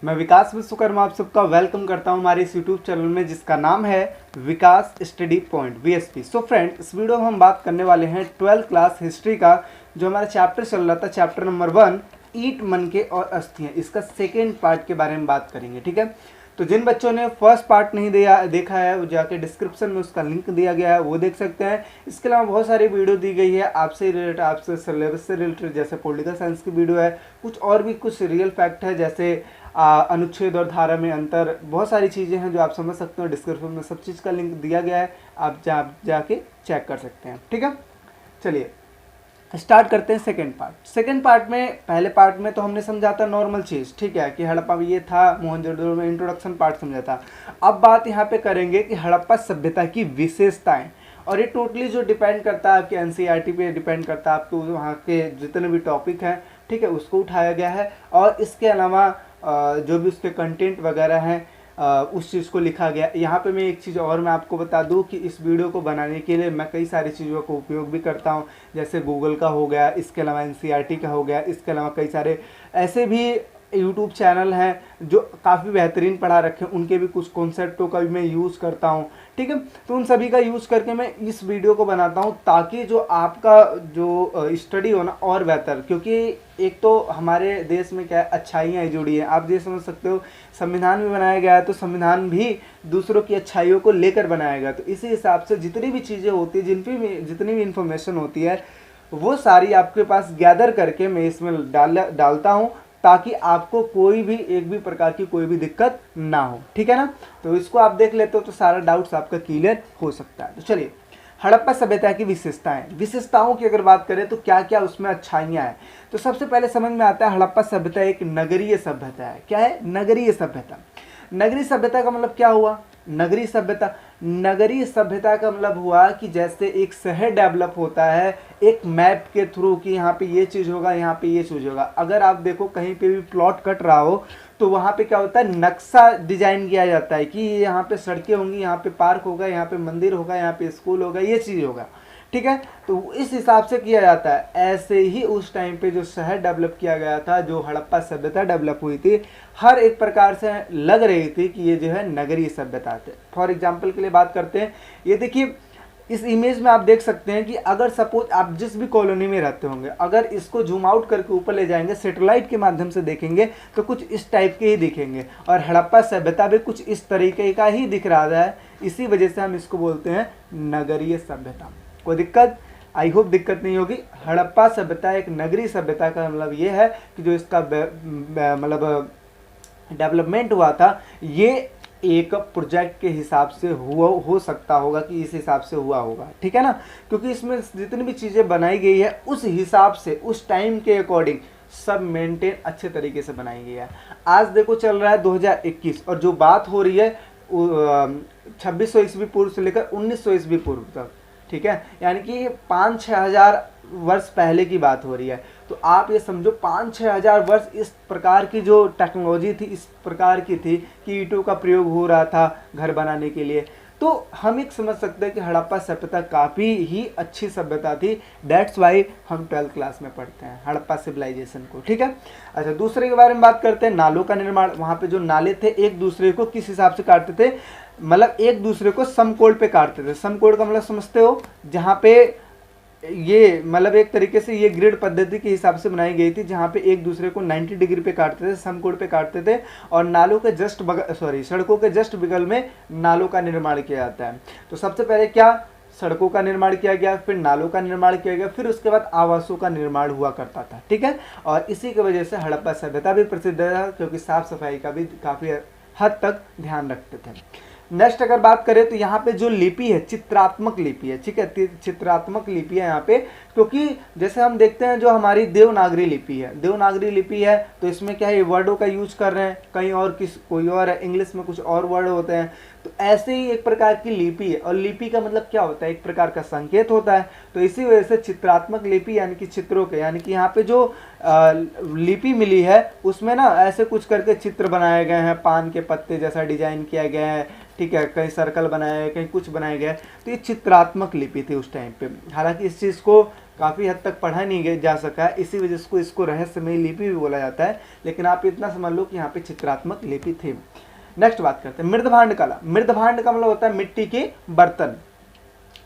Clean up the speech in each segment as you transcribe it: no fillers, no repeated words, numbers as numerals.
मैं विकास विश्वकर्मा आप सबका वेलकम करता हूं हमारे इस यूट्यूब चैनल में जिसका नाम है Vikas study point VSP. So friend, इस वीडियो में हम बात करने वाले हैं 12th क्लास हिस्ट्री का जो हमारा चैप्टर चल रहा था, चैप्टर नंबर 1 ईट, मनके और अस्थियां। इसका सेकेंड पार्ट के बारे में बात करेंगे। ठीक है, तो जिन बच्चों ने फर्स्ट पार्ट नहीं देखा है वो जाके डिस्क्रिप्शन में उसका लिंक दिया गया है, वो देख सकते हैं। इसके अलावा बहुत सारी वीडियो दी गई है आपसे रिलेटेड, आपसे सिलेबस से रिलेटेड, जैसे पॉलिटिकल साइंस की वीडियो है, कुछ और भी कुछ रियल फैक्ट है, जैसे अनुच्छेद और धारा में अंतर, बहुत सारी चीज़ें हैं जो आप समझ सकते हो। डिस्क्रिप्शन में सब चीज़ का लिंक दिया गया है, आप जाके चेक कर सकते हैं। ठीक है, चलिए स्टार्ट करते हैं सेकंड पार्ट। सेकंड पार्ट में, पहले पार्ट में तो हमने समझा था नॉर्मल चीज़, ठीक है, कि हड़प्पा ये था, मोहनजोदड़ो में इंट्रोडक्शन पार्ट समझा था। अब बात यहाँ पे करेंगे कि हड़प्पा सभ्यता की विशेषताएं, और ये टोटली जो डिपेंड करता है आपके एनसीईआरटी पे डिपेंड करता है, आपको वहाँ के जितने भी टॉपिक हैं, ठीक है, उसको उठाया गया है। और इसके अलावा जो भी उसके कंटेंट वगैरह हैं उस चीज़ को लिखा गया। यहाँ पे मैं एक चीज़ और मैं आपको बता दूँ कि इस वीडियो को बनाने के लिए मैं कई सारी चीज़ों का उपयोग भी करता हूँ, जैसे गूगल का हो गया, इसके अलावा एनसीईआरटी का हो गया, इसके अलावा कई सारे ऐसे भी यूट्यूब चैनल हैं जो काफ़ी बेहतरीन पढ़ा रखे हैं, उनके भी कुछ कॉन्सेप्टों का भी मैं यूज़ करता हूँ। ठीक है, तो उन सभी का यूज़ करके मैं इस वीडियो को बनाता हूँ ताकि जो आपका जो स्टडी हो ना और बेहतर, क्योंकि एक तो हमारे देश में क्या है, अच्छाइयाँ जुड़ी हैं। आप ये समझ सकते हो संविधान भी बनाया गया है तो संविधान भी दूसरों की अच्छाइयों को लेकर बनाया गया, तो इसी हिसाब से जितनी भी चीज़ें होती है, जितनी भी इंफॉर्मेशन होती है, वो सारी आपके पास गैदर करके मैं इसमें डालता हूँ ताकि आपको कोई भी एक भी प्रकार की कोई भी दिक्कत ना हो। ठीक है ना, तो इसको आप देख लेते हो तो सारा डाउट्स आपका क्लियर हो सकता है। तो चलिए, हड़प्पा सभ्यता की विशेषताओं की अगर बात करें तो क्या क्या उसमें अच्छाइयाँ हैं, तो सबसे पहले समझ में आता है हड़प्पा सभ्यता एक नगरीय सभ्यता है। क्या है? नगरीय सभ्यता। नगरीय सभ्यता का मतलब क्या हुआ? नगरीय सभ्यता का मतलब हुआ कि जैसे एक शहर डेवलप होता है एक मैप के थ्रू कि यहाँ पे ये चीज़ होगा, यहाँ पे ये चीज़ होगा। अगर आप देखो कहीं पे भी प्लॉट कट रहा हो तो वहाँ पे क्या होता है, नक्शा डिजाइन किया जाता है कि यहाँ पे सड़कें होंगी, यहाँ पे पार्क होगा, यहाँ पे मंदिर होगा, यहाँ पे स्कूल होगा, ये चीज़ होगा। ठीक है, तो इस हिसाब से किया जाता है। ऐसे ही उस टाइम पे जो शहर डेवलप किया गया था, जो हड़प्पा सभ्यता डेवलप हुई थी, हर एक प्रकार से लग रही थी कि ये जो है नगरीय सभ्यता थे। फॉर एग्जाम्पल के लिए बात करते हैं, ये देखिए इस इमेज में आप देख सकते हैं कि अगर सपोज आप जिस भी कॉलोनी में रहते होंगे, अगर इसको जूम आउट करके ऊपर ले जाएंगे, सैटेलाइट के माध्यम से देखेंगे तो कुछ इस टाइप के ही दिखेंगे, और हड़प्पा सभ्यता भी कुछ इस तरीके का ही दिख रहा है। इसी वजह से हम इसको बोलते हैं नगरीय सभ्यता। कोई दिक्कत? आई होप दिक्कत नहीं होगी। हड़प्पा सभ्यता एक नगरीय सभ्यता का मतलब ये है कि जो इसका मतलब डेवलपमेंट हुआ था, ये एक प्रोजेक्ट के हिसाब से हो सकता होगा कि इस हिसाब से हुआ होगा। ठीक है ना, क्योंकि इसमें जितनी भी चीज़ें बनाई गई है उस हिसाब से, उस टाइम के अकॉर्डिंग सब मेंटेन अच्छे तरीके से बनाई गई है। आज देखो चल रहा है 2021 और जो बात हो रही है 2600 ईस्वी पूर्व से लेकर 1900 ईस्वी पूर्व तक। ठीक है, यानी कि 5-6 हज़ार वर्ष पहले की बात हो रही है। तो आप ये समझो 5-6 हज़ार वर्ष इस प्रकार की जो टेक्नोलॉजी थी, इस प्रकार की थी कि ईंटों का प्रयोग हो रहा था घर बनाने के लिए। तो हम एक समझ सकते हैं कि हड़प्पा सभ्यता काफ़ी ही अच्छी सभ्यता थी। दैट्स वाई हम 12th क्लास में पढ़ते हैं हड़प्पा सिविलाइजेशन को। ठीक है, अच्छा दूसरे के बारे में बात करते हैं, नालों का निर्माण। वहाँ पे जो नाले थे एक दूसरे को किस हिसाब से काटते थे, मतलब एक दूसरे को समकोण पे काटते थे। समकोण का मतलब समझते हो, जहाँ पे ये मतलब एक तरीके से ये ग्रिड पद्धति के हिसाब से बनाई गई थी, जहाँ पे एक दूसरे को 90 डिग्री पे काटते थे, समकोण पे काटते थे, और नालों के जस्ट बगल, सड़कों के जस्ट बगल में नालों का निर्माण किया जाता है। तो सबसे पहले क्या, सड़कों का निर्माण किया गया, फिर नालों का निर्माण किया गया, फिर उसके बाद आवासों का निर्माण हुआ करता था। ठीक है, और इसी की वजह से हड़प्पा सभ्यता भी प्रसिद्ध है, क्योंकि साफ सफाई का भी काफ़ी हद तक ध्यान रखते थे। नेक्स्ट अगर बात करें तो यहाँ पे जो लिपि है, चित्रात्मक लिपि है। ठीक है, चित्रात्मक लिपि है यहाँ पे, क्योंकि जैसे हम देखते हैं जो हमारी देवनागरी लिपि है, तो इसमें क्या है, वर्डों का यूज कर रहे हैं, कहीं और कोई और है, इंग्लिश में कुछ और वर्ड होते हैं, तो ऐसे ही एक प्रकार की लिपि है, और लिपि का मतलब क्या होता है, एक प्रकार का संकेत होता है। तो इसी वजह से चित्रात्मक लिपि यानी कि चित्रों के, यानी कि यहाँ पे जो लिपि मिली है उसमें ना ऐसे कुछ करके चित्र बनाए गए हैं, पान के पत्ते जैसा डिजाइन किया गया है, ठीक है, कहीं सर्कल बनाया है, कहीं कुछ बनाया गया है। तो ये चित्रात्मक लिपि थी उस टाइम पे। हालांकि इस चीज़ को काफ़ी हद तक पढ़ा नहीं जा सका है, इसी वजह से इसको रहस्यमयी लिपि भी बोला जाता है, लेकिन आप इतना समझ लो कि यहाँ पे चित्रात्मक लिपि थी। नेक्स्ट बात करते हैं मृदभांड कला। मृदभांड का मतलब होता है मिट्टी के बर्तन,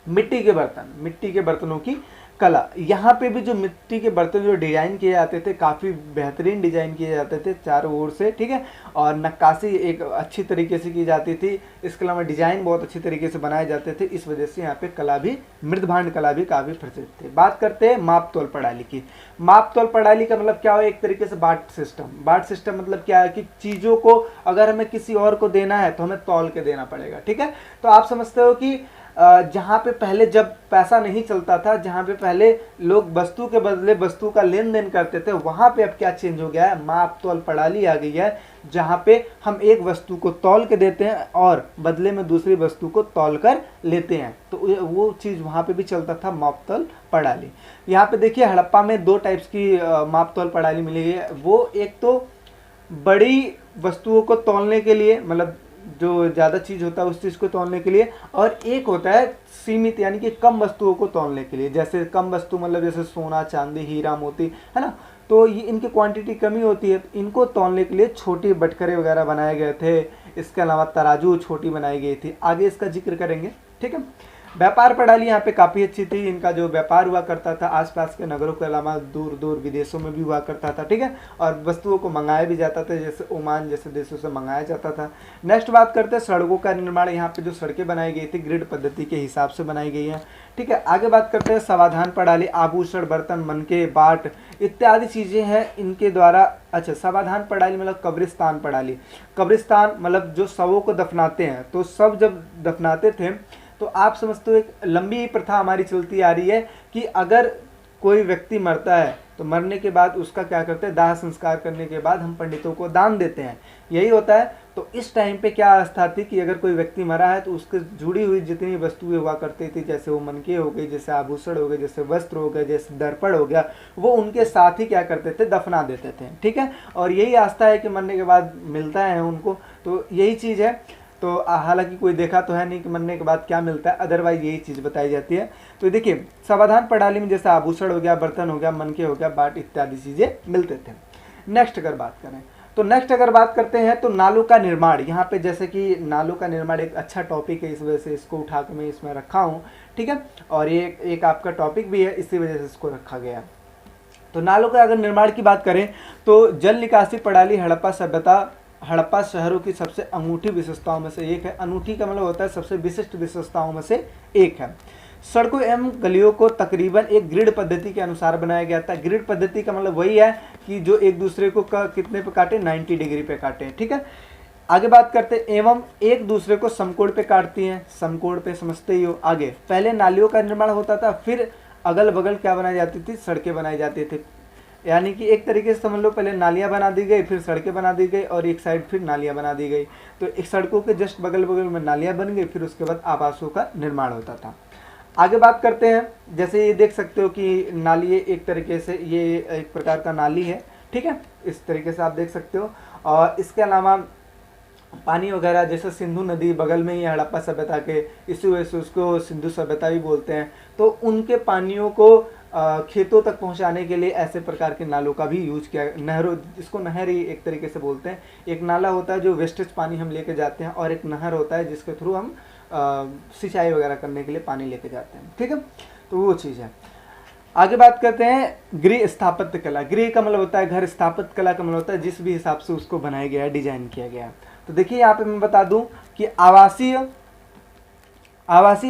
मिट्टी के बर्तन, मिट्टी के बर्तनों की कला। यहाँ पे भी जो मिट्टी के बर्तन जो डिजाइन किए जाते थे, काफ़ी बेहतरीन डिजाइन किए जाते थे चारों ओर से, ठीक है, और नक्काशी एक अच्छी तरीके से की जाती थी। इसके अलावा डिजाइन बहुत अच्छी तरीके से बनाए जाते थे, इस वजह से यहाँ पे कला भी, मृदभांड कला भी काफ़ी प्रसिद्ध थी। बात करते हैं माप तोल प्रणाली की। माप तोल प्रणाली का मतलब क्या हो, एक तरीके से बाट सिस्टम। बाट सिस्टम मतलब क्या है कि चीज़ों को अगर हमें किसी और को देना है तो हमें तौल के देना पड़ेगा, ठीक है। तो आप समझते हो कि जहाँ पे पहले जब पैसा नहीं चलता था, जहाँ पे पहले लोग वस्तु के बदले वस्तु का लेन देन करते थे, वहाँ पे अब क्या चेंज हो गया है, माप तौल प्रणाली आ गई है, जहाँ पे हम एक वस्तु को तौल के देते हैं और बदले में दूसरी वस्तु को तौल कर लेते हैं। तो वो चीज़ वहाँ पे भी चलता था, माप तौल प्रणाली। यहाँ पे देखिए हड़प्पा में दो टाइप्स की माप तौल प्रणाली मिली है। वो एक तो बड़ी वस्तुओं को तौलने के लिए, मतलब जो ज़्यादा चीज़ होता है उस चीज़ को तौलने के लिए, और एक होता है सीमित यानी कि कम वस्तुओं को तौलने के लिए। जैसे कम वस्तु मतलब जैसे सोना, चांदी, हीरा, मोती, है ना, तो ये इनकी क्वांटिटी कमी होती है, इनको तौलने के लिए छोटे बटखरे वगैरह बनाए गए थे। इसके अलावा तराजू छोटी बनाई गई थी, आगे इसका जिक्र करेंगे, ठीक है। व्यापार प्रणाली यहाँ पे काफ़ी अच्छी थी। इनका जो व्यापार हुआ करता था आसपास के नगरों के अलावा दूर दूर विदेशों में भी हुआ करता था, ठीक है, और वस्तुओं को मंगाया भी जाता था, जैसे ओमान जैसे देशों से मंगाया जाता था। नेक्स्ट बात करते हैं सड़कों का निर्माण। यहाँ पे जो सड़कें बनाई गई थी ग्रिड पद्धति के हिसाब से बनाई गई हैं, ठीक है। आगे बात करते हैं समाधान प्रणाली। आभूषण, बर्तन, मनके, बाट इत्यादि चीज़ें हैं इनके द्वारा। अच्छा, समाधान प्रणाली मतलब कब्रिस्तान प्रणाली। कब्रिस्तान मतलब जो शवों को दफनाते हैं, तो सब जब दफनाते थे तो आप समझते हो एक लंबी प्रथा हमारी चलती आ रही है कि अगर कोई व्यक्ति मरता है तो मरने के बाद उसका क्या करते हैं, दाह संस्कार करने के बाद हम पंडितों को दान देते हैं, यही होता है। तो इस टाइम पे क्या आस्था थी कि अगर कोई व्यक्ति मरा है तो उसके जुड़ी हुई जितनी वस्तुएं हुआ करती थी, जैसे वो मनके हो गई, जैसे आभूषण हो गए, जैसे वस्त्र हो गए, जैसे दर्पण हो गया, वो उनके साथ ही क्या करते थे, दफना देते थे, ठीक है। और यही आस्था है कि मरने के बाद मिलता है उनको, तो यही चीज़ है। तो हालांकि कोई देखा तो है नहीं कि मरने के बाद क्या मिलता है, अदरवाइज यही चीज़ बताई जाती है। तो देखिए समाधान प्रणाली में जैसे आभूषण हो गया, बर्तन हो गया, मनके हो गया, बाट इत्यादि चीज़ें मिलते थे। नेक्स्ट अगर बात करें तो नेक्स्ट अगर बात करते हैं तो नालों का निर्माण। यहाँ पे जैसे कि नालों का निर्माण एक अच्छा टॉपिक है, इस वजह से इसको उठा के मैं इसमें रखा हूँ, ठीक है, और ये एक आपका टॉपिक भी है, इसी वजह से इसको रखा गया। तो नालों का अगर निर्माण की बात करें तो जल निकासी प्रणाली हड़प्पा सभ्यता, हड़प्पा शहरों की सबसे अनूठी विशेषताओं में से एक है। अनूठी का मतलब होता है सबसे विशिष्ट विशेषताओं में से एक है। सड़कों एवं गलियों को तकरीबन एक ग्रिड पद्धति के अनुसार बनाया गया था। ग्रिड पद्धति का मतलब वही है कि जो एक दूसरे को कितने पे काटे, 90 डिग्री पे काटे, ठीक है। आगे बात करते हैं एवं एक दूसरे को समकोण पे काटती हैं। समकोण पे समझते ही हो। आगे पहले नालियों का निर्माण होता था, फिर अगल बगल क्या बनाई जाती थी, सड़कें बनाई जाती थी। यानी कि एक तरीके से समझ लो पहले नालियाँ बना दी गई, फिर सड़कें बना दी गई, और एक साइड फिर नालियाँ बना दी गई। तो एक सड़कों के जस्ट बगल बगल में नालियाँ बन गई, फिर उसके बाद आवासों का निर्माण होता था। आगे बात करते हैं, जैसे ये देख सकते हो कि नाली एक तरीके से, ये एक प्रकार का नाली है, ठीक है, इस तरीके से आप देख सकते हो। और इसके अलावा पानी वगैरह जैसे सिंधु नदी बगल में ही है हड़प्पा सभ्यता के, इसी वजह से उसको सिंधु सभ्यता भी बोलते हैं। तो उनके पानियों को खेतों तक पहुंचाने के लिए ऐसे प्रकार के नालों का भी यूज किया। नहरों, इसको नहर ही एक तरीके से बोलते हैं। एक नाला होता है जो वेस्टेज पानी हम लेके जाते हैं, और एक नहर होता है जिसके थ्रू हम सिंचाई वगैरह करने के लिए पानी लेके जाते हैं, ठीक है। तो वो चीज़ है। आगे बात करते हैं गृह स्थापत्य कला। गृह का मतलब होता है घर, स्थापत्य कला का मतलब होता है जिस भी हिसाब से उसको बनाया गया है, डिजाइन किया गया है। तो देखिए यहाँ पे मैं बता दूं कि आवासीय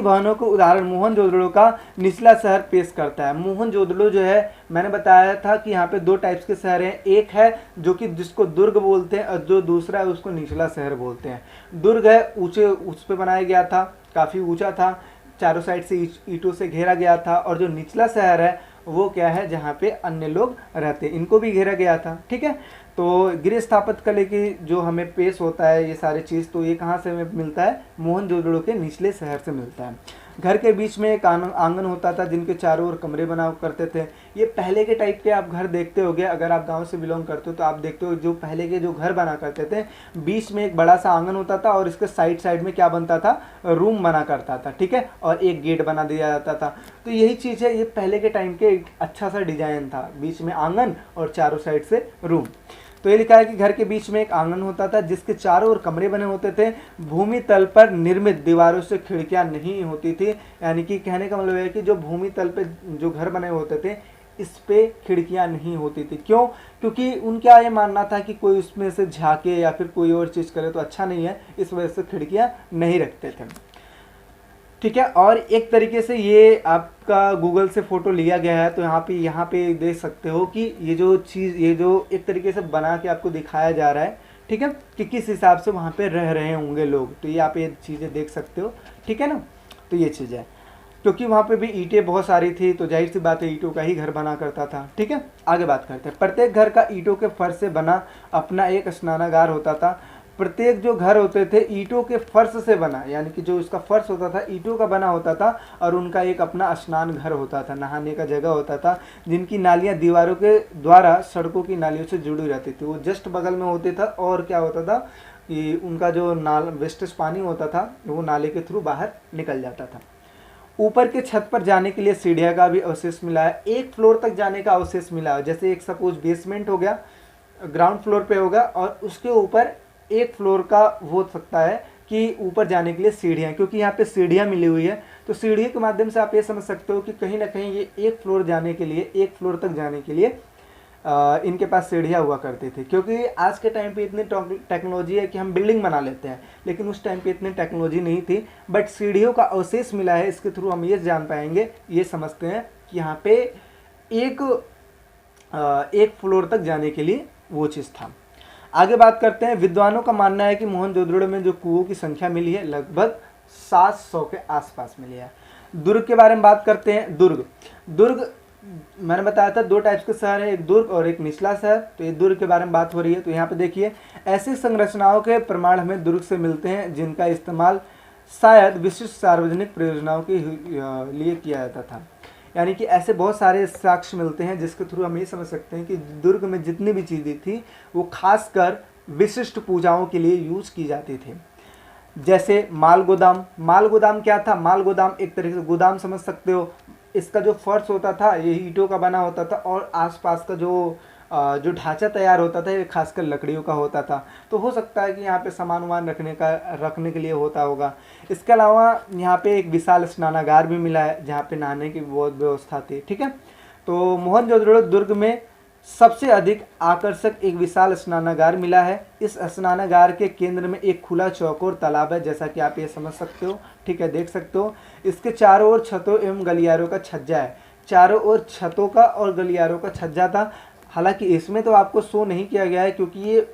भवनों को उदाहरण मोहनजोदड़ो का निचला शहर पेश करता है। मोहनजोदड़ो जो है, मैंने बताया था कि यहाँ पे दो टाइप्स के शहर हैं। एक है जो कि जिसको दुर्ग बोलते हैं, और जो दूसरा है उसको निचला शहर बोलते हैं। दुर्ग है ऊंचे, उस पे बनाया गया था, काफ़ी ऊंचा था, चारों साइड से ईंटों से घेरा गया था। और जो निचला शहर है वो क्या है, जहाँ पे अन्य लोग रहते हैं, इनको भी घेरा गया था, ठीक है। तो गृह स्थापत्य कला की जो हमें पेश होता है ये सारी चीज़, तो ये कहाँ से हमें मिलता है? मोहनजोदड़ो के निचले शहर से मिलता है। घर के बीच में एक आंगन होता था जिनके चारों ओर कमरे बना करते थे। ये पहले के टाइप के आप घर देखते होगे, अगर आप गांव से बिलोंग करते हो तो आप देखते हो जो पहले के जो घर बना करते थे, बीच में एक बड़ा सा आंगन होता था और इसके साइड साइड में क्या बनता था? रूम बना करता था, ठीक है, और एक गेट बना दिया जाता था। तो यही चीज़ है, ये पहले के टाइम के एक अच्छा सा डिजाइन था, बीच में आंगन और चारों साइड से रूम। तो ये लिखा है कि घर के बीच में एक आंगन होता था जिसके चारों ओर कमरे बने होते थे। भूमि तल पर निर्मित दीवारों से खिड़कियां नहीं होती थी, यानी कि कहने का मतलब है कि जो भूमि तल पे जो घर बने होते थे इस पे खिड़कियां नहीं होती थी। क्यों? क्योंकि उनका ये मानना था कि कोई उसमें से झांके या फिर कोई और चीज़ करे तो अच्छा नहीं है, इस वजह से खिड़कियां नहीं रखते थे, ठीक है। और एक तरीके से ये आपका गूगल से फ़ोटो लिया गया है, तो यहाँ पे देख सकते हो कि ये जो चीज़, ये जो एक तरीके से बना के आपको दिखाया जा रहा है, ठीक है, कि किस हिसाब से वहाँ पे रह रहे होंगे लोग। तो ये आप ये चीज़ें देख सकते हो, ठीक है ना। तो ये चीज़ है, क्योंकि वहाँ पे भी ईंटें बहुत सारी थी, तो जाहिर सी बात है ईंटों का ही घर बना करता था, ठीक है। आगे बात करते हैं। प्रत्येक घर का ईंटों के फर्श से बना अपना एक स्नानागार होता था। प्रत्येक जो घर होते थे ईंटों के फर्श से बना, यानी कि जो उसका फर्श होता था ईंटों का बना होता था, और उनका एक अपना स्नान घर होता था, नहाने का जगह होता था, जिनकी नालियां दीवारों के द्वारा सड़कों की नालियों से जुड़ी रहती थी। वो जस्ट बगल में होते था, और क्या होता था कि उनका जो वेस्टेज पानी होता था वो नाले के थ्रू बाहर निकल जाता था। ऊपर के छत पर जाने के लिए सीढ़ियाँ का भी अवशेष मिला है। एक फ्लोर तक जाने का अवशेष मिला है, जैसे एक सपोज बेसमेंट हो गया, ग्राउंड फ्लोर पे होगा, और उसके ऊपर एक फ्लोर का हो सकता है कि ऊपर जाने के लिए सीढ़ियाँ, क्योंकि यहाँ पे सीढ़ियाँ मिली हुई है, तो सीढ़ी के माध्यम से आप ये समझ सकते हो कि कहीं ना कहीं ये एक फ्लोर जाने के लिए, एक फ्लोर तक जाने के लिए इनके पास सीढ़ियाँ हुआ करती थी। क्योंकि आज के टाइम पे इतनी टेक्नोलॉजी है कि हम बिल्डिंग बना लेते हैं, लेकिन उस टाइम पे इतनी टेक्नोलॉजी नहीं थी। बट सीढ़ियों का अवशेष मिला है, इसके थ्रू हम ये जान पाएंगे, ये समझते हैं कि यहाँ पे एक फ्लोर तक जाने के लिए वो चीज़ था। आगे बात करते हैं। विद्वानों का मानना है कि मोहनजोदड़ो में जो कुओं की संख्या मिली है लगभग 700 के आसपास मिली है। दुर्ग के बारे में बात करते हैं। दुर्ग मैंने बताया था दो टाइप्स के शहर है, एक दुर्ग और एक निचला शहर। तो ये दुर्ग के बारे में बात हो रही है। तो यहाँ पे देखिए, ऐसी संरचनाओं के प्रमाण हमें दुर्ग से मिलते हैं जिनका इस्तेमाल शायद विशिष्ट सार्वजनिक प्रयोजनाओं के लिए किया जाता था। यानी कि ऐसे बहुत सारे साक्ष्य मिलते हैं जिसके थ्रू हम ये समझ सकते हैं कि दुर्ग में जितनी भी चीज़ें थी वो खासकर विशिष्ट पूजाओं के लिए यूज की जाती थी। जैसे माल गोदाम क्या था? माल गोदाम एक तरीके से गोदाम समझ सकते हो। इसका जो फर्श होता था ये ईंटों का बना होता था, और आसपास का जो ढांचा तैयार होता था ये खासकर लकड़ियों का होता था। तो हो सकता है कि यहाँ पे सामान वामान रखने के लिए होता होगा। इसके अलावा यहाँ पे एक विशाल स्नानागार भी मिला है जहाँ पे नहाने की बहुत व्यवस्था थी, ठीक है। तो मोहनजोदड़ो दुर्ग में सबसे अधिक आकर्षक एक विशाल स्नानागार मिला है। इस स्नानागार के केंद्र में एक खुला चौकोर तालाब है, जैसा कि आप ये समझ सकते हो, ठीक है, देख सकते हो। इसके चारों ओर छतों एवं गलियारों का छज्जा है। चारों ओर छतों का और गलियारों का छज्जा था। हालांकि इसमें तो आपको शो नहीं किया गया है क्योंकि ये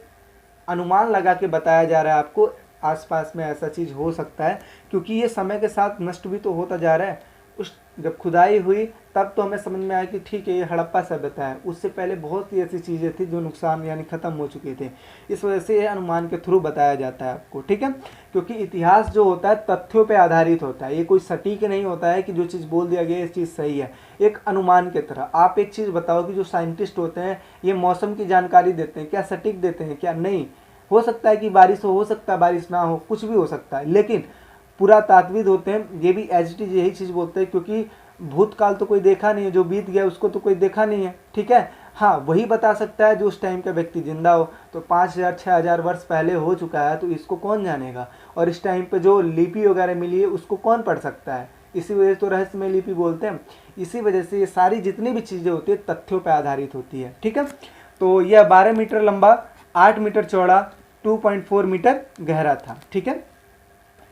अनुमान लगा के बताया जा रहा है आपको, आसपास में ऐसा चीज़ हो सकता है, क्योंकि ये समय के साथ नष्ट भी तो होता जा रहा है। उस जब खुदाई हुई तब तो हमें समझ में आया कि ठीक है ये हड़प्पा सभ्यता है, उससे पहले बहुत सी ऐसी चीज़ें थी जो नुकसान यानी ख़त्म हो चुके थे। इस वजह से ये अनुमान के थ्रू बताया जाता है आपको, ठीक है। क्योंकि इतिहास जो होता है तथ्यों पे आधारित होता है, ये कोई सटीक नहीं होता है कि जो चीज़ बोल दिया गया ये चीज़ सही है। एक अनुमान की तरह आप एक चीज़ बताओ कि जो साइंटिस्ट होते हैं ये मौसम की जानकारी देते हैं, क्या सटीक देते हैं? क्या नहीं। हो सकता है कि बारिश हो सकता है बारिश ना हो, कुछ भी हो सकता है, लेकिन पुरातात्विद होते हैं ये भी एज इट इज यही चीज़ बोलते हैं, क्योंकि भूतकाल तो कोई देखा नहीं है, जो बीत गया उसको तो कोई देखा नहीं है, ठीक है। हाँ, वही बता सकता है जो उस टाइम का व्यक्ति जिंदा हो। तो 5000 6000 वर्ष पहले हो चुका है तो इसको कौन जानेगा, और इस टाइम पे जो लिपि वगैरह मिली है उसको कौन पढ़ सकता है। इसी वजह से तो रहस्यमय लिपि बोलते हैं। इसी वजह से ये सारी जितनी भी चीज़ें होती है तथ्यों पर आधारित होती है, ठीक है। तो यह 12 मीटर लंबा, 8 मीटर चौड़ा, 2.4 मीटर गहरा था, ठीक है।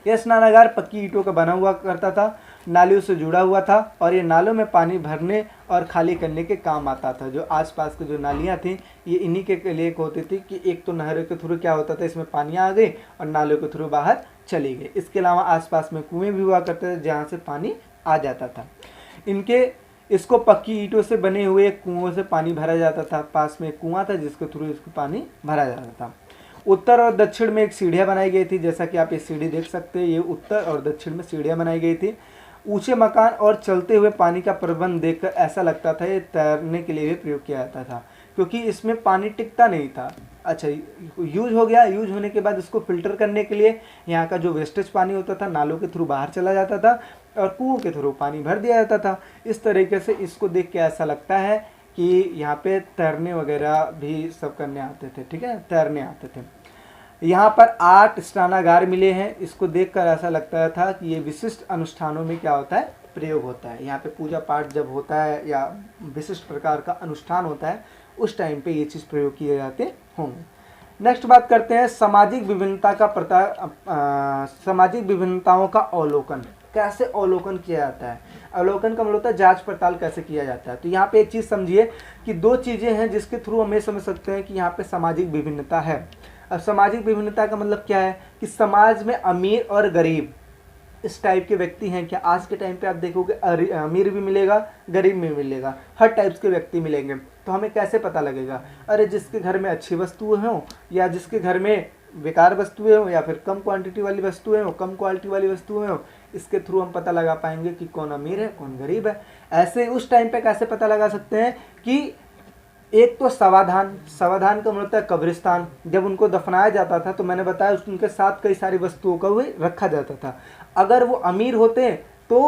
यह स्नानागार पक्की ईंटों का बना हुआ करता था, नालियों से जुड़ा हुआ था, और ये नालों में पानी भरने और खाली करने के काम आता था। जो आसपास की जो नालियाँ थी ये इन्हीं के लिए होती थी कि एक तो नहरों के थ्रू क्या होता था, इसमें पानी आ गई और नालों के थ्रू बाहर चली गई। इसके अलावा आसपास में कुएं भी हुआ करते थे जहाँ से पानी आ जाता था। इसको पक्की ईंटों से बने हुए कुओं से पानी भरा जाता था। पास में एक कुआं था जिसके थ्रू इसको पानी भरा जाता था। उत्तर और दक्षिण में एक सीढ़ियाँ बनाई गई थी, जैसा कि आप ये सीढ़ी देख सकते हैं, ये उत्तर और दक्षिण में सीढ़ियाँ बनाई गई थी। ऊंचे मकान और चलते हुए पानी का प्रबंध देखकर ऐसा लगता था ये तैरने के लिए भी प्रयोग किया जाता था, क्योंकि इसमें पानी टिकता नहीं था। अच्छा, यूज हो गया। यूज होने के बाद इसको फिल्टर करने के लिए यहाँ का जो वेस्टेज पानी होता था नालों के थ्रू बाहर चला जाता था और कुओं के थ्रू पानी भर दिया जाता था। इस तरीके से इसको देख के ऐसा लगता है कि यहाँ पे तैरने वगैरह भी सब करने आते थे। ठीक है, तैरने आते थे। यहाँ पर 8 स्नानागार मिले हैं। इसको देखकर ऐसा लगता था कि ये विशिष्ट अनुष्ठानों में क्या होता है, प्रयोग होता है। यहाँ पे पूजा पाठ जब होता है या विशिष्ट प्रकार का अनुष्ठान होता है उस टाइम पे ये चीज़ प्रयोग किए जाते होंगे। नेक्स्ट बात करते हैं सामाजिक विभिन्नता का सामाजिक विभिन्नताओं का अवलोकन। कैसे अवलोकन किया जाता है? अवलोकन का मतलब होता है जांच पड़ताल कैसे किया जाता है। तो यहाँ पे एक चीज़ समझिए कि 2 चीज़ें हैं जिसके थ्रू हम ये समझ सकते हैं कि यहाँ पे सामाजिक विभिन्नता है। अब सामाजिक विभिन्नता का मतलब क्या है कि समाज में अमीर और गरीब इस टाइप के व्यक्ति हैं क्या? आज के टाइम पे आप देखोगे अमीर भी मिलेगा, गरीब भी मिलेगा, हर टाइप्स के व्यक्ति मिलेंगे। तो हमें कैसे पता लगेगा? अरे जिसके घर में अच्छी वस्तुएं हों या जिसके घर में बेकार वस्तुएं हों या फिर कम क्वांटिटी वाली वस्तुएं हों, कम क्वालिटी वाली वस्तुएं हों, इसके थ्रू हम पता लगा पाएंगे कि कौन अमीर है कौन गरीब है। ऐसे उस टाइम पे कैसे पता लगा सकते हैं कि एक तो समाधान का मतलब है कब्रिस्तान। जब उनको दफनाया जाता था तो मैंने बताया उनके साथ कई सारी वस्तुओं का भी रखा जाता था। अगर वो अमीर होते हैं तो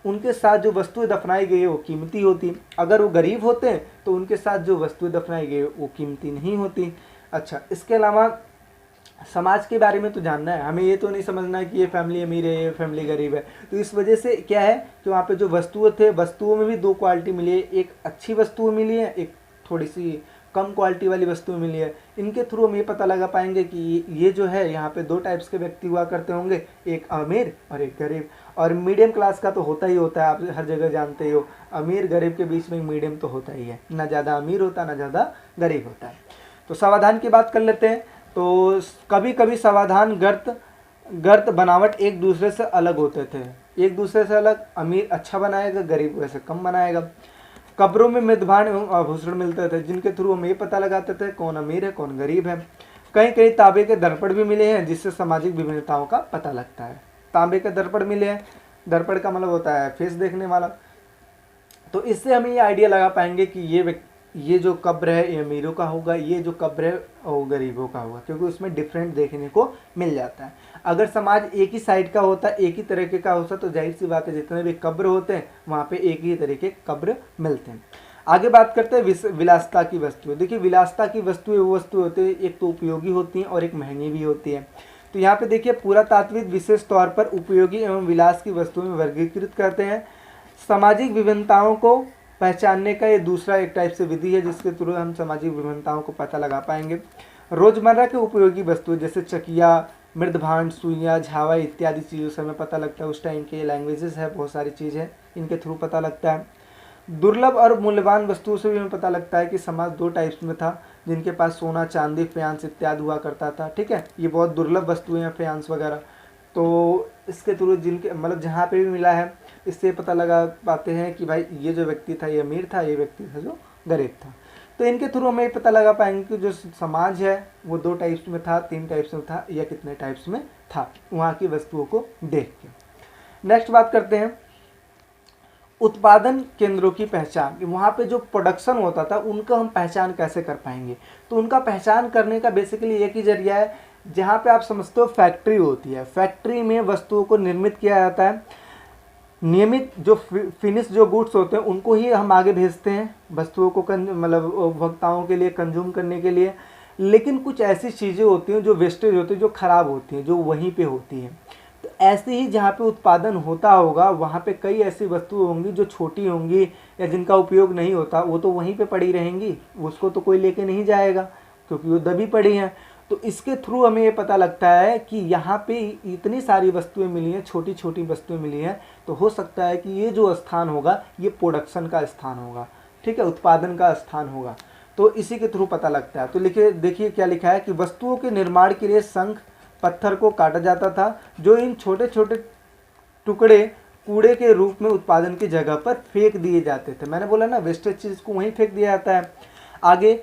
उनके साथ जो वस्तुएं दफनाई गई है वो कीमती होती, अगर वो गरीब होते हैं तो उनके साथ जो वस्तुएं दफनाई गई वो कीमती नहीं होती। अच्छा, इसके अलावा समाज के बारे में तो जानना है, हमें ये तो नहीं समझना है कि ये फैमिली अमीर है ये फैमिली गरीब है। तो इस वजह से क्या है कि वहाँ पे जो वस्तुएं थे, वस्तुओं में भी 2 क्वालिटी मिली है, एक अच्छी वस्तुएं मिली है, एक थोड़ी सी कम क्वालिटी वाली वस्तुएं मिली है। इनके थ्रू हम ये पता लगा पाएंगे कि ये जो है यहाँ पे 2 टाइप्स के व्यक्ति हुआ करते होंगे, एक अमीर और एक गरीब। और मीडियम क्लास का तो होता ही होता है, आप हर जगह जानते ही हो, अमीर गरीब के बीच में मीडियम तो होता ही है, ना ज़्यादा अमीर होता ना ज़्यादा गरीब होता है। तो समाधान की बात कर लेते हैं। तो कभी कभी समाधान गर्त बनावट एक दूसरे से अलग होते थे, एक दूसरे से अलग। अमीर अच्छा बनाएगा, गरीब वैसे कम बनाएगा। कब्रों में मृदभांड एवं आभूषण मिलते थे जिनके थ्रू हम ये पता लगाते थे कौन अमीर है कौन गरीब है। कहीं कहीं तांबे के दर्पण भी मिले हैं जिससे सामाजिक विभिन्नताओं का पता लगता है। तांबे के दर्पण मिले हैं, दर्पण का मतलब होता है फेस देखने वाला। तो इससे हम ये आइडिया लगा पाएंगे कि ये जो कब्र है ये अमीरों का होगा, ये जो कब्र है वो गरीबों का होगा, क्योंकि उसमें डिफरेंट देखने को मिल जाता है। अगर समाज एक ही साइड का होता, एक ही तरीके का होता तो जाहिर सी बात है जितने भी कब्र होते हैं वहाँ पे एक ही तरीके कब्र मिलते हैं। आगे बात करते हैं विलासता की वस्तुएं। देखिए, विलासता की वस्तुएं वो वस्तु होती है, एक तो उपयोगी होती हैं और एक महंगी भी होती है। तो यहाँ पे देखिए पुरातात्विक विशेष तौर पर उपयोगी एवं विलास की वस्तुओं में वर्गीकृत करते हैं। सामाजिक विभिन्नताओं को पहचानने का ये दूसरा एक टाइप से विधि है जिसके थ्रू हम सामाजिक विभिन्नताओं को पता लगा पाएंगे। रोजमर्रा के उपयोगी वस्तुएं जैसे चकिया, मृदभांड, सुइयाँ, झावा इत्यादि चीज़ों से हमें पता लगता है। उस टाइम के लैंग्वेजेस है, बहुत सारी चीज़ है, इनके थ्रू पता लगता है। दुर्लभ और मूल्यवान वस्तुओं से भी हमें पता लगता है कि समाज 2 टाइप्स में था, जिनके पास सोना, चांदी, फ्यांस इत्यादि हुआ करता था। ठीक है, ये बहुत दुर्लभ वस्तुएं हैं फ्यांस वगैरह। तो इसके थ्रू जिनके मतलब जहाँ पे भी मिला है इससे पता लगा पाते हैं कि भाई ये जो व्यक्ति था ये अमीर था, ये व्यक्ति था जो गरीब था। तो इनके थ्रू हमें पता लगा पाएंगे कि जो समाज है वो 2 टाइप्स में था, 3 टाइप्स में था या कितने टाइप्स में था, वहाँ की वस्तुओं को देख के। नेक्स्ट बात करते हैं उत्पादन केंद्रों की पहचान। वहाँ पे जो प्रोडक्शन होता था उनका हम पहचान कैसे कर पाएंगे? तो उनका पहचान करने का बेसिकली एक ही जरिया है, जहाँ पे आप समझते हो फैक्ट्री होती है। फैक्ट्री में वस्तुओं को निर्मित किया जाता है। नियमित जो फिनिश जो गुड्स होते हैं उनको ही हम आगे भेजते हैं वस्तुओं को मतलब उपभोक्ताओं के लिए कंज्यूम करने के लिए। लेकिन कुछ ऐसी चीज़ें होती हैं जो वेस्टेज होती है, जो ख़राब होती हैं, जो वहीं पे होती हैं। तो ऐसे ही जहाँ पे उत्पादन होता होगा वहाँ पे कई ऐसी वस्तुएं होंगी जो छोटी होंगी या जिनका उपयोग नहीं होता, वो तो वहीं पे पड़ी रहेंगी, उसको तो कोई लेके नहीं जाएगा क्योंकि वो दबी पड़ी हैं। तो इसके थ्रू हमें ये पता लगता है कि यहाँ पे इतनी सारी वस्तुएं मिली हैं, छोटी छोटी वस्तुएं मिली हैं, तो हो सकता है कि ये जो स्थान होगा ये प्रोडक्शन का स्थान होगा। ठीक है, उत्पादन का स्थान होगा। तो इसी के थ्रू पता लगता है। तो देखिए क्या लिखा है कि वस्तुओं के निर्माण के लिए शंख पत्थर को काटा जाता था, जो इन छोटे छोटे टुकड़े कूड़े के रूप में उत्पादन की जगह पर फेंक दिए जाते थे। मैंने बोला ना, वेस्टेज चीज़ को वहीं फेंक दिया जाता है। आगे,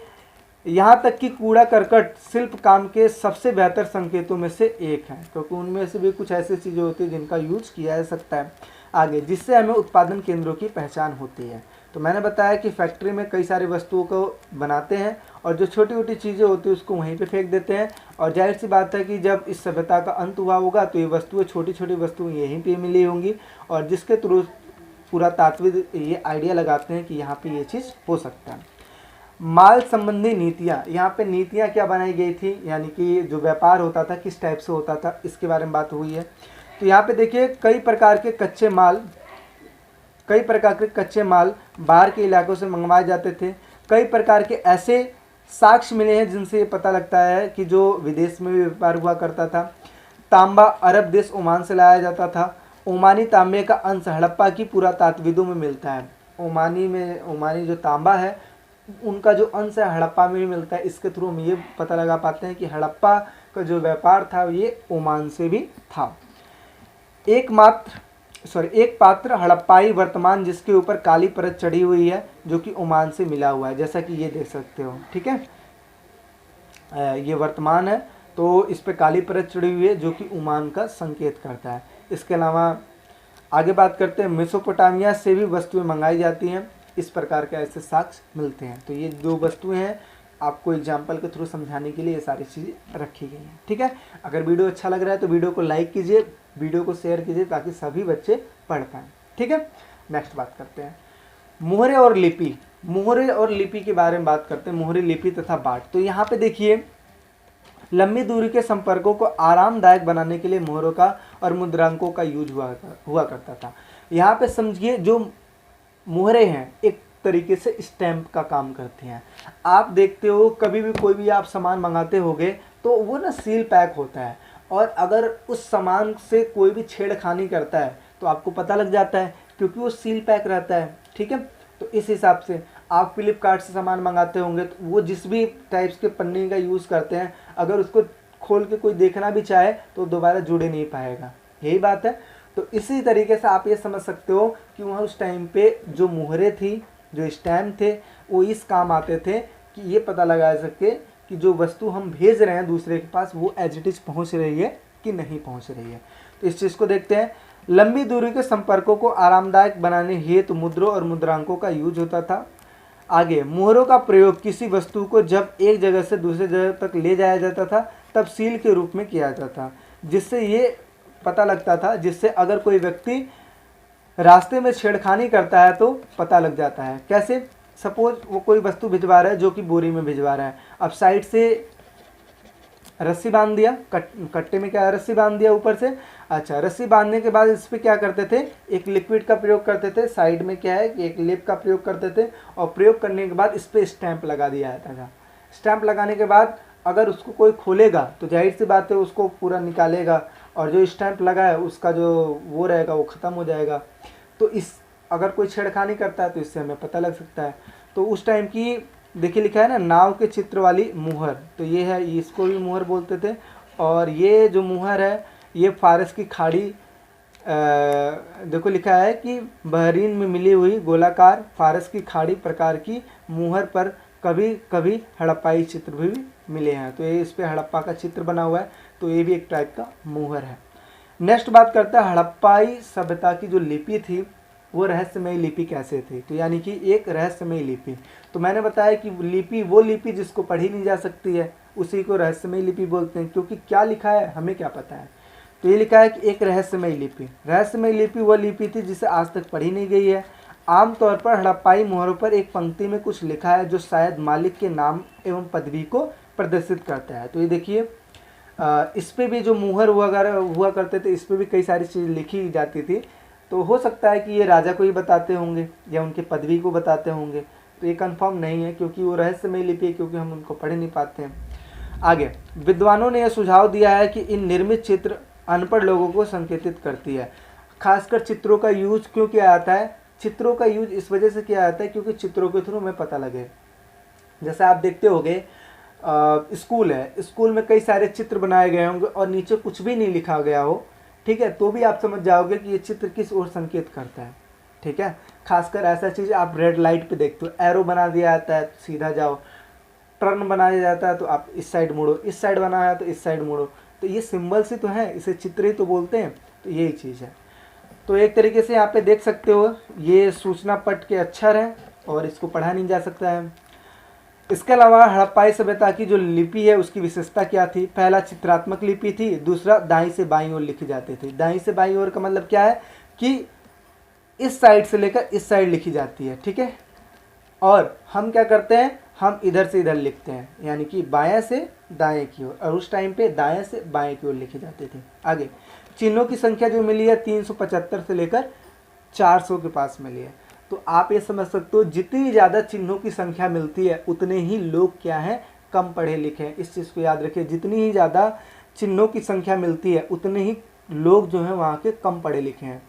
यहाँ तक कि कूड़ा करकट शिल्प काम के सबसे बेहतर संकेतों में से एक है, क्योंकि उनमें से भी कुछ ऐसी चीज़ें होती हैं जिनका यूज किया जा सकता है आगे, जिससे हमें उत्पादन केंद्रों की पहचान होती है। तो मैंने बताया कि फैक्ट्री में कई सारी वस्तुओं को बनाते हैं और जो छोटी छोटी चीज़ें होती हैं उसको वहीं पे फेंक देते हैं। और जाहिर सी बात है कि जब इस सभ्यता का अंत हुआ होगा तो ये वस्तुएं, छोटी छोटी वस्तुएं यहीं पे मिली होंगी, और जिसके थ्रू पूरा तात्विक ये आइडिया लगाते हैं कि यहाँ पे ये चीज़ हो सकता है। माल संबंधी नीतियाँ, यहाँ पे नीतियाँ क्या बनाई गई थी, यानी कि जो व्यापार होता था किस टाइप से होता था, इसके बारे में बात हुई है। तो यहाँ पे देखिए, कई प्रकार के कच्चे माल बाहर के इलाकों से मंगवाए जाते थे। कई प्रकार के ऐसे साक्ष्य मिले हैं जिनसे ये पता लगता है कि जो विदेश में भी व्यापार हुआ करता था। तांबा अरब देश ओमान से लाया जाता था। ओमानी तांबे का अंश हड़प्पा की पुरातात्विदों में मिलता है। ओमानी जो तांबा है उनका जो अंश है हड़प्पा में भी मिलता है। इसके थ्रू हम ये पता लगा पाते हैं कि हड़प्पा का जो व्यापार था ये ओमान से भी था। एक पात्र हड़प्पाई वर्तमान जिसके ऊपर काली परत चढ़ी हुई है, जो कि ओमान से मिला हुआ है, जैसा कि ये देख सकते हो। ठीक है, ये वर्तमान है तो इस पर काली परत चढ़ी हुई है जो कि ओमान का संकेत करता है। इसके अलावा आगे बात करते हैं, मेसोपोटामिया से भी वस्तुएं मंगाई जाती हैं। इस प्रकार के ऐसे साक्ष्य मिलते हैं। तो ये दो वस्तुएं हैं, आपको एग्जाम्पल के थ्रू समझाने के लिए ये सारी चीज़ें रखी गई हैं। ठीक है, अगर वीडियो अच्छा लग रहा है तो वीडियो को लाइक कीजिए, वीडियो को शेयर कीजिए ताकि सभी बच्चे पढ़ पाएँ। ठीक है, नेक्स्ट बात करते हैं मोहरे और लिपि। मोहरे और लिपि के बारे में बात करते हैं, मोहरे, लिपि तथा बाट। तो यहाँ पे देखिए, लंबी दूरी के संपर्कों को आरामदायक बनाने के लिए मोहरों का और मुद्रांकों का यूज हुआ करता था। यहाँ पे समझिए, जो मोहरे हैं एक तरीके से स्टैंप का काम करती हैं। आप देखते हो कभी भी कोई भी आप सामान मंगाते होगे तो वो ना सील पैक होता है, और अगर उस सामान से कोई भी छेड़खानी करता है तो आपको पता लग जाता है, क्योंकि वो सील पैक रहता है। ठीक है, तो इस हिसाब से आप फ्लिपकार्ट से सामान मंगाते होंगे तो वो जिस भी टाइप्स के पन्नी का यूज़ करते हैं, अगर उसको खोल के कोई देखना भी चाहे तो दोबारा जुड़े नहीं पाएगा। यही बात है। तो इसी तरीके से आप ये समझ सकते हो कि वहाँ उस टाइम पे जो मुहरे थी, जो स्टैम्प थे, वो इस काम आते थे कि ये पता लगा सके कि जो वस्तु हम भेज रहे हैं दूसरे के पास वो एज इट इज पहुँच रही है कि नहीं पहुँच रही है। तो इस चीज़ को देखते हैं। लंबी दूरी के संपर्कों को आरामदायक बनाने हेतु मुद्रों और मुद्रांकों का यूज होता था। आगे, मुहरों का प्रयोग किसी वस्तु को जब एक जगह से दूसरी जगह तक ले जाया जाता था तब सील के रूप में किया जाता था, जिससे ये पता लगता था, जिससे अगर कोई व्यक्ति रास्ते में छेड़खानी करता है तो पता लग जाता है। कैसे? सपोज वो कोई वस्तु भिजवा रहा है जो कि बोरी में भिजवा रहा है, अब साइड से रस्सी बांध दिया, कट्टे में क्या रस्सी बांध दिया ऊपर से। अच्छा, रस्सी बांधने के बाद इस पर क्या करते थे, एक लिक्विड का प्रयोग करते थे, साइड में क्या है कि एक लेप का प्रयोग करते थे, और प्रयोग करने के बाद इस पर स्टैंप लगा दिया जाता था। स्टैंप लगाने के बाद अगर उसको कोई खोलेगा तो जाहिर सी बात है उसको पूरा निकालेगा, और जो स्टैंप लगा है उसका जो वो रहेगा वो ख़त्म हो जाएगा। तो इस अगर कोई छेड़खानी करता है तो इससे हमें पता लग सकता है। तो उस टाइम की देखिए लिखा है ना, नाव के चित्र वाली मुहर, तो ये है, इसको भी मुहर बोलते थे। और ये जो मुहर है ये फारस की खाड़ी, देखो लिखा है कि बहरीन में मिली हुई गोलाकार फारस की खाड़ी प्रकार की मुहर पर कभी कभी हड़प्पाई चित्र भी मिले हैं। तो ये इस पर हड़प्पा का चित्र बना हुआ है, तो ये भी एक टाइप का मुहर है। नेक्स्ट बात करता है हड़प्पाई सभ्यता की जो लिपि थी वो रहस्यमयी लिपि कैसे थी। तो यानी कि एक रहस्यमयी लिपि, तो मैंने बताया कि लिपि वो लिपि जिसको पढ़ी नहीं जा सकती है उसी को रहस्यमयी लिपि बोलते हैं, क्योंकि क्या लिखा है हमें क्या पता है। तो ये लिखा है कि एक रहस्यमयी लिपि, रहस्यमयी लिपि वह लिपि थी जिसे आज तक पढ़ी नहीं गई है। आमतौर पर हड़प्पाई मुहरों पर एक पंक्ति में कुछ लिखा है जो शायद मालिक के नाम एवं पदवी को प्रदर्शित करता है। तो ये देखिए, इस पर भी जो मुहर हुआ करते थे, इस पर भी कई सारी चीज़ लिखी जाती थी। तो हो सकता है कि ये राजा को ही बताते होंगे या उनके पदवी को बताते होंगे, तो ये कंफर्म नहीं है क्योंकि वो रहस्यमय लिपि है, क्योंकि हम उनको पढ़ नहीं पाते हैं। आगे, विद्वानों ने यह सुझाव दिया है कि इन निर्मित चित्र अनपढ़ लोगों को संकेतित करती है। खासकर चित्रों का यूज क्यों किया जाता है? चित्रों का यूज इस वजह से किया जाता है क्योंकि चित्रों के थ्रू हमें पता लगे। जैसे आप देखते होंगे स्कूल है, स्कूल में कई सारे चित्र बनाए गए होंगे और नीचे कुछ भी नहीं लिखा गया हो, ठीक है, तो भी आप समझ जाओगे कि ये चित्र किस ओर संकेत करता है। ठीक है, खासकर ऐसा चीज़ आप रेड लाइट पे देखते हो, एरो बना दिया जाता है तो सीधा जाओ, टर्न बनाया जाता है तो आप इस साइड मुड़ो, इस साइड बनाया है तो इस साइड मुड़ो, तो ये सिंबल्स ही तो है, इसे चित्र ही तो बोलते हैं। तो यही चीज़ है। तो एक तरीके से यहाँ पे देख सकते हो ये सूचना पट के अक्षर हैं और इसको पढ़ा नहीं जा सकता है। इसके अलावा हड़प्पाई सभ्यता की जो लिपि है उसकी विशेषता क्या थी? पहला चित्रात्मक लिपि थी, दूसरा दाईं से बाईं ओर लिखी जाती थी। दाईं से बाईं ओर का मतलब क्या है कि इस साइड से लेकर इस साइड लिखी जाती है। ठीक है, और हम क्या करते हैं, हम इधर से इधर लिखते हैं, यानी कि बाएं से दाएं की ओर, और उस टाइम पे दाएं से बाएं की ओर लिखी जाती थी। आगे चिन्हों की संख्या जो मिली है 375 से लेकर 400 के पास मिली है। तो आप ये समझ सकते हो जितनी ज़्यादा चिन्हों की संख्या मिलती है उतने ही लोग क्या हैं, कम पढ़े लिखे हैं। इस चीज़ को याद रखिए, जितनी ही ज़्यादा चिन्हों की संख्या मिलती है उतने ही लोग जो हैं वहाँ के कम पढ़े लिखे हैं।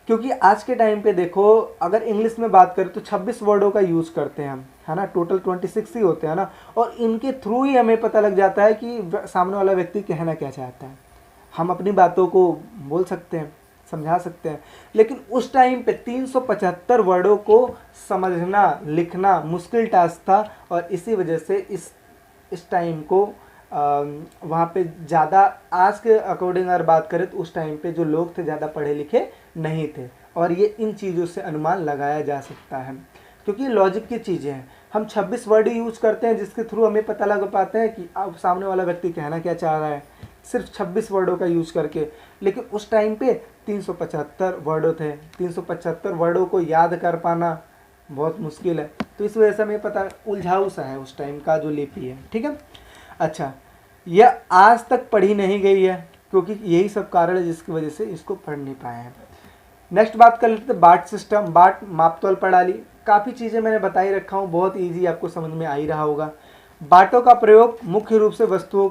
क्योंकि आज के टाइम पे देखो, अगर इंग्लिश में बात करें तो 26 वर्डों का यूज़ करते हैं हम, है ना, टोटल 26 ही होते हैं ना, और इनके थ्रू ही हमें पता लग जाता है कि सामने वाला व्यक्ति कहना क्या चाहता है। हम अपनी बातों को बोल सकते हैं, समझा सकते हैं, लेकिन उस टाइम पे 375 वर्डों को समझना लिखना मुश्किल टास्क था, और इसी वजह से इस टाइम को वहाँ पे ज़्यादा, आज के अकॉर्डिंग अगर बात करें तो उस टाइम पे जो लोग थे ज़्यादा पढ़े लिखे नहीं थे, और ये इन चीज़ों से अनुमान लगाया जा सकता है क्योंकि लॉजिक की चीज़ें हैं। हम 26 वर्ड यूज़ करते हैं जिसके थ्रू हमें पता लग पाते हैं कि अब सामने वाला व्यक्ति कहना क्या चाह रहा है, सिर्फ 26 वर्डों का यूज़ करके। लेकिन उस टाइम पे 375 वर्डों थे, 375 वर्डों को याद कर पाना बहुत मुश्किल है, तो इस वजह से हमें पता उलझाऊ सा है उस टाइम का जो लिपि है। ठीक है, अच्छा, यह आज तक पढ़ी नहीं गई है क्योंकि यही सब कारण है जिसकी वजह से इसको पढ़ नहीं पाए हैं। नेक्स्ट बात कर लेते हैं बाट सिस्टम, बाट मापतोल प्रणाली। काफ़ी चीज़ें मैंने बताई रखा हूँ, बहुत इजी आपको समझ में आ ही रहा होगा। बाटों का प्रयोग मुख्य रूप से वस्तुओं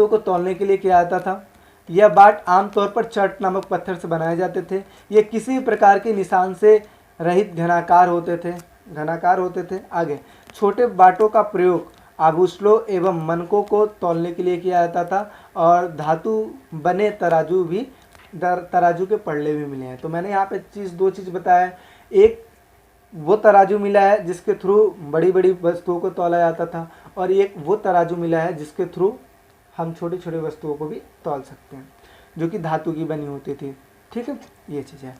को तौलने के लिए किया जाता था। यह बाट आमतौर पर चट नामक पत्थर से बनाए जाते थे। ये किसी भी प्रकार के निशान से रहित घनाकार होते थे। आगे छोटे बाटों का प्रयोग आभूषणों एवं मनकों को तौलने के लिए किया जाता था, और धातु बने तराजू के पड़ले भी मिले हैं। तो मैंने यहाँ पे दो चीज़ बताया है, एक वो तराजू मिला है जिसके थ्रू बड़ी बड़ी वस्तुओं को तौला जाता था, और एक वो तराजू मिला है जिसके थ्रू हम छोटी छोटी वस्तुओं को भी तौल सकते हैं, जो कि धातु की बनी होती थी। ठीक है, ये चीज़ है।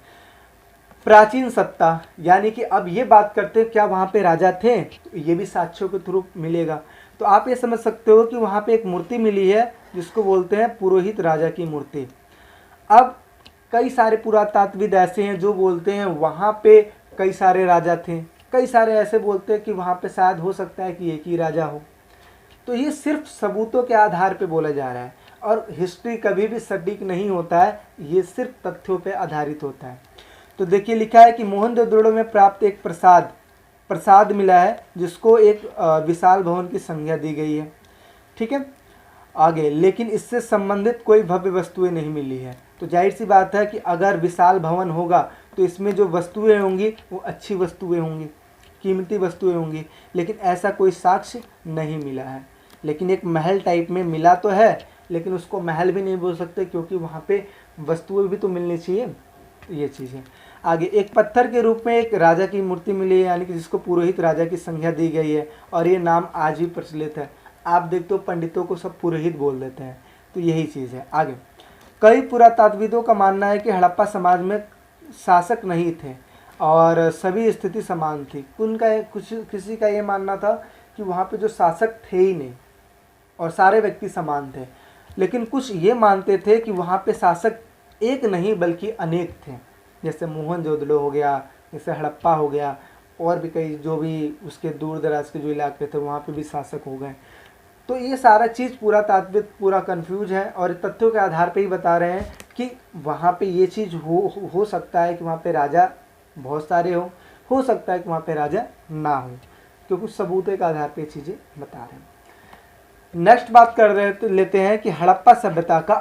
प्राचीन सत्ता, यानी कि अब ये बात करते हैं क्या वहाँ पे राजा थे, तो ये भी साक्ष्यों के थ्रू मिलेगा। तो आप ये समझ सकते हो कि वहाँ पे एक मूर्ति मिली है जिसको बोलते हैं पुरोहित राजा की मूर्ति। अब कई सारे पुरातात्विद ऐसे हैं जो बोलते हैं वहाँ पे कई सारे राजा थे, कई सारे ऐसे बोलते हैं कि वहाँ पे शायद हो सकता है कि एक ही राजा हो। तो ये सिर्फ सबूतों के आधार पे बोला जा रहा है, और हिस्ट्री कभी भी सटीक नहीं होता है, ये सिर्फ तथ्यों पे आधारित होता है। तो देखिए लिखा है कि मोहनजोदड़ो में प्राप्त एक प्रसाद मिला है जिसको एक विशाल भवन की संज्ञा दी गई है। ठीक है, आगे लेकिन इससे संबंधित कोई भव्य वस्तुएं नहीं मिली है। तो जाहिर सी बात है कि अगर विशाल भवन होगा तो इसमें जो वस्तुएं होंगी वो अच्छी वस्तुएं होंगी, कीमती वस्तुएं होंगी, लेकिन ऐसा कोई साक्ष्य नहीं मिला है। लेकिन एक महल टाइप में मिला तो है, लेकिन उसको महल भी नहीं बोल सकते क्योंकि वहाँ पे वस्तुएं भी तो मिलनी चाहिए। ये चीज़ है। आगे एक पत्थर के रूप में एक राजा की मूर्ति मिली है, यानी कि जिसको पुरोहित राजा की संज्ञा दी गई है, और ये नाम आज भी प्रचलित है। आप देखते हो पंडितों को सब पुरोहित बोल देते हैं, तो यही चीज़ है। आगे कई पुरातात्विदों का मानना है कि हड़प्पा समाज में शासक नहीं थे और सभी स्थिति समान थी। किसी का ये मानना था कि वहाँ पे जो शासक थे ही नहीं और सारे व्यक्ति समान थे, लेकिन कुछ ये मानते थे कि वहाँ पे शासक एक नहीं बल्कि अनेक थे। जैसे मोहनजोदड़ो हो गया, जैसे हड़प्पा हो गया, और भी कई जो भी उसके दूर दराज के जो इलाके थे वहाँ पे भी शासक हो गए। तो ये सारा चीज़ पूरा कंफ्यूज है, और तथ्यों के आधार पे ही बता रहे हैं कि वहाँ पे ये चीज़ हो सकता है कि वहाँ पे राजा बहुत सारे हो सकता है कि वहाँ पे राजा ना हो, क्योंकि सबूतों के आधार पे चीज़ें बता रहे हैं। नेक्स्ट बात लेते हैं कि हड़प्पा सभ्यता का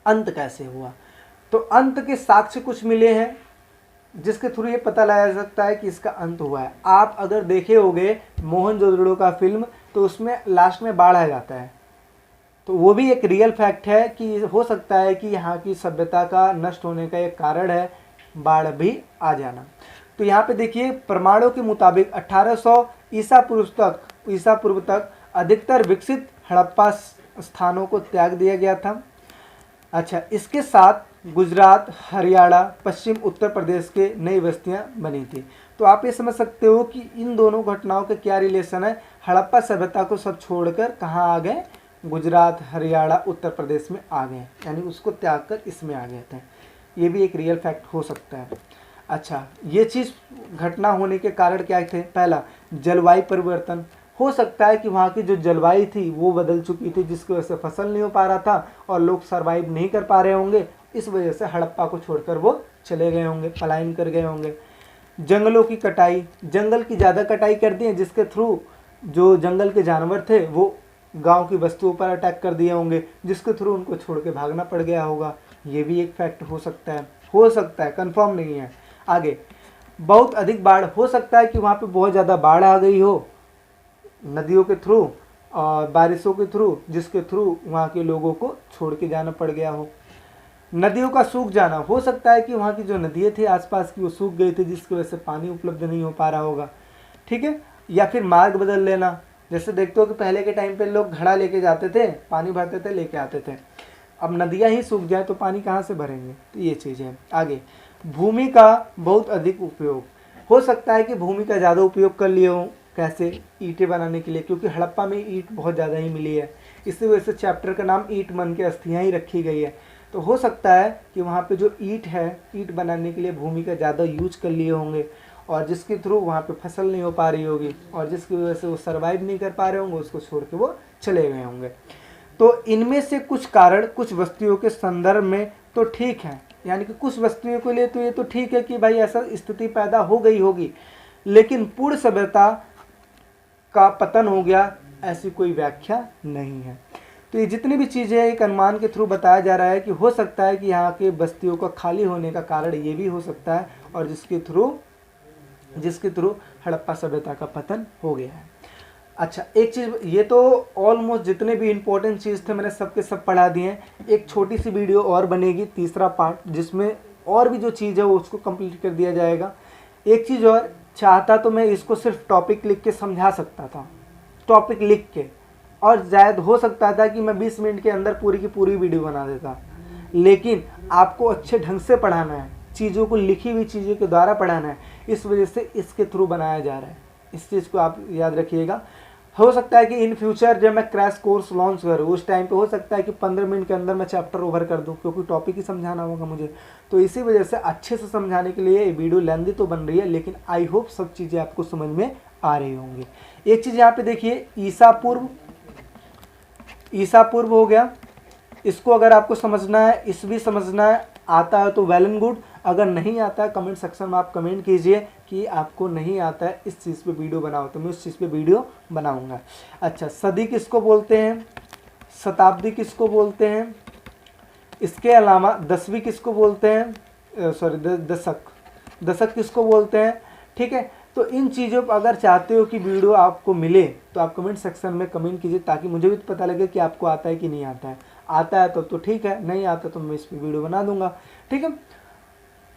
अंत कैसे हुआ। तो अंत के साक्ष्य कुछ मिले हैं जिसके थ्रू ये पता लगाया जा सकता है कि इसका अंत हुआ है। आप अगर देखे होंगे मोहनजोदड़ो का फिल्म, तो उसमें लास्ट में बाढ़ आ जाता है, तो वो भी एक रियल फैक्ट है कि हो सकता है कि यहाँ की सभ्यता का नष्ट होने का एक कारण है बाढ़ भी आ जाना। तो यहाँ पे देखिए प्रमाणों के मुताबिक 1800 ईसा पूर्व तक अधिकतर विकसित हड़प्पा स्थानों को त्याग दिया गया था। अच्छा, इसके साथ गुजरात, हरियाणा, पश्चिम उत्तर प्रदेश के नई बस्तियां बनी थी। तो आप ये समझ सकते हो कि इन दोनों घटनाओं का क्या रिलेशन है। हड़प्पा सभ्यता को सब छोड़कर कहाँ आ गए, गुजरात, हरियाणा, उत्तर प्रदेश में आ गए, यानी उसको त्याग कर इसमें आ गए थे। ये भी एक रियल फैक्ट हो सकता है। अच्छा, ये चीज़ घटना होने के कारण क्या थे, पहला जलवायु परिवर्तन। हो सकता है कि वहाँ की जो जलवायु थी वो बदल चुकी थी, जिसकी वजह से फसल नहीं हो पा रहा था और लोग सर्वाइव नहीं कर पा रहे होंगे, इस वजह से हड़प्पा को छोड़कर वो चले गए होंगे, पलायन कर गए होंगे। जंगलों की कटाई, जंगल की ज़्यादा कटाई कर दी है, जिसके थ्रू जो जंगल के जानवर थे वो गांव की वस्तुओं पर अटैक कर दिए होंगे, जिसके थ्रू उनको छोड़ के भागना पड़ गया होगा। ये भी एक फैक्ट हो सकता है, कंफर्म नहीं है। आगे, बहुत अधिक बाढ़, हो सकता है कि वहाँ पे बहुत ज़्यादा बाढ़ आ गई हो नदियों के थ्रू और बारिशों के थ्रू, जिसके थ्रू वहाँ के लोगों को छोड़ के जाना पड़ गया हो। नदियों का सूख जाना, हो सकता है कि वहाँ की जो नदियाँ थी आसपास की वो सूख गई थी, जिसकी वजह से पानी उपलब्ध नहीं हो पा रहा होगा, ठीक है। या फिर मार्ग बदल लेना, जैसे देखते हो कि पहले के टाइम पे लोग घड़ा लेके जाते थे, पानी भरते थे, लेके आते थे। अब नदियाँ ही सूख जाए तो पानी कहाँ से भरेंगे, तो ये चीज़ है। आगे, भूमि का बहुत अधिक उपयोग, हो सकता है कि भूमि का ज़्यादा उपयोग कर लिए हो, कैसे, ईंटें बनाने के लिए, क्योंकि हड़प्पा में ईंट बहुत ज़्यादा ही मिली है, इसी वजह से चैप्टर का नाम ईंट मन के अस्थियाँ ही रखी गई है। तो हो सकता है कि वहाँ पे जो ईंट है, ईंट बनाने के लिए भूमि का ज़्यादा यूज कर लिए होंगे, और जिसके थ्रू वहाँ पे फसल नहीं हो पा रही होगी, और जिसकी वजह से वो सर्वाइव नहीं कर पा रहे होंगे, उसको छोड़ के वो चले गए होंगे। तो इनमें से कुछ कारण कुछ वस्तुओं के संदर्भ में तो ठीक है, यानी कि कुछ वस्तुओं के लिए तो ये तो ठीक है कि भाई ऐसा स्थिति पैदा हो गई होगी, लेकिन पूर्ण सभ्यता का पतन हो गया, ऐसी कोई व्याख्या नहीं है। तो ये जितनी भी चीज़ें एक अनुमान के थ्रू बताया जा रहा है कि हो सकता है कि यहाँ के बस्तियों का खाली होने का कारण ये भी हो सकता है, और जिसके थ्रू हड़प्पा सभ्यता का पतन हो गया है। अच्छा, एक चीज़, ये तो ऑलमोस्ट जितने भी इंपॉर्टेंट चीज़ थे मैंने सबके सब पढ़ा दिए हैं। एक छोटी सी वीडियो और बनेगी, तीसरा पार्ट, जिसमें और भी जो चीज़ है वो उसको कंप्लीट कर दिया जाएगा। एक चीज़ और, चाहता तो मैं इसको सिर्फ टॉपिक लिख के समझा सकता था, टॉपिक लिख के, और शायद हो सकता था कि मैं 20 मिनट के अंदर पूरी की पूरी वीडियो बना देता, लेकिन आपको अच्छे ढंग से पढ़ाना है, चीज़ों को लिखी हुई चीज़ों के द्वारा पढ़ाना है, इस वजह से इसके थ्रू बनाया जा रहा है। इस चीज़ को आप याद रखिएगा। हो सकता है कि इन फ्यूचर जब मैं क्रैश कोर्स लॉन्च करूँ उस टाइम पे हो सकता है कि 15 मिनट के अंदर मैं चैप्टर ओवर कर दूं, क्योंकि टॉपिक ही समझाना होगा मुझे। तो इसी वजह से अच्छे से समझाने के लिए ये वीडियो लेंथी तो बन रही है, लेकिन आई होप सब चीज़ें आपको समझ में आ रही होंगी। एक चीज़ यहाँ पे देखिए, ईसा पूर्व हो गया, इसको अगर आपको समझना है, इस भी समझना है, आता है तो वेल एंड गुड, अगर नहीं आता है कमेंट सेक्शन में आप कमेंट कीजिए कि आपको नहीं आता है, इस चीज़ पे वीडियो बनाओ, तो मैं उस चीज़ पे वीडियो बनाऊंगा। अच्छा, सदी किसको बोलते हैं, शताब्दी किसको बोलते हैं, इसके अलावा 10वीं किसको बोलते हैं, सॉरी दशक किसको बोलते हैं, ठीक है। तो इन चीज़ों पर अगर चाहते हो कि वीडियो आपको मिले तो आप कमेंट सेक्शन में कमेंट कीजिए, ताकि मुझे भी पता लगे कि आपको आता है कि नहीं आता है। आता है तो ठीक है, नहीं आता तो मैं इस पर वीडियो बना दूंगा, ठीक है।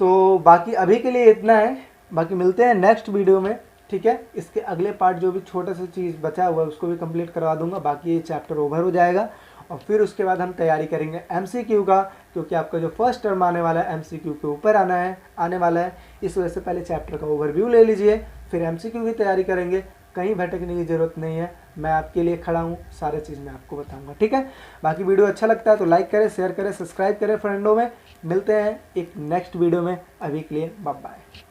तो बाकी अभी के लिए इतना है, बाकी मिलते हैं नेक्स्ट वीडियो में, ठीक है। इसके अगले पार्ट जो भी छोटा सा चीज़ बचा हुआ है उसको भी कंप्लीट करवा दूंगा, बाकी ये चैप्टर ओवर हो जाएगा, और फिर उसके बाद हम तैयारी करेंगे MCQ का, क्योंकि आपका जो फर्स्ट टर्म आने वाला है MCQ के ऊपर आने वाला है। इस वजह से पहले चैप्टर का ओवरव्यू ले लीजिए, फिर MCQ की तैयारी करेंगे। कहीं भटकने की ज़रूरत नहीं है, मैं आपके लिए खड़ा हूँ, सारे चीज़ मैं आपको बताऊँगा, ठीक है। बाकी वीडियो अच्छा लगता है तो लाइक करें, शेयर करें, सब्सक्राइब करें फ्रेंडों में। मिलते हैं एक नेक्स्ट वीडियो में, अभी के लिए बाय बाय।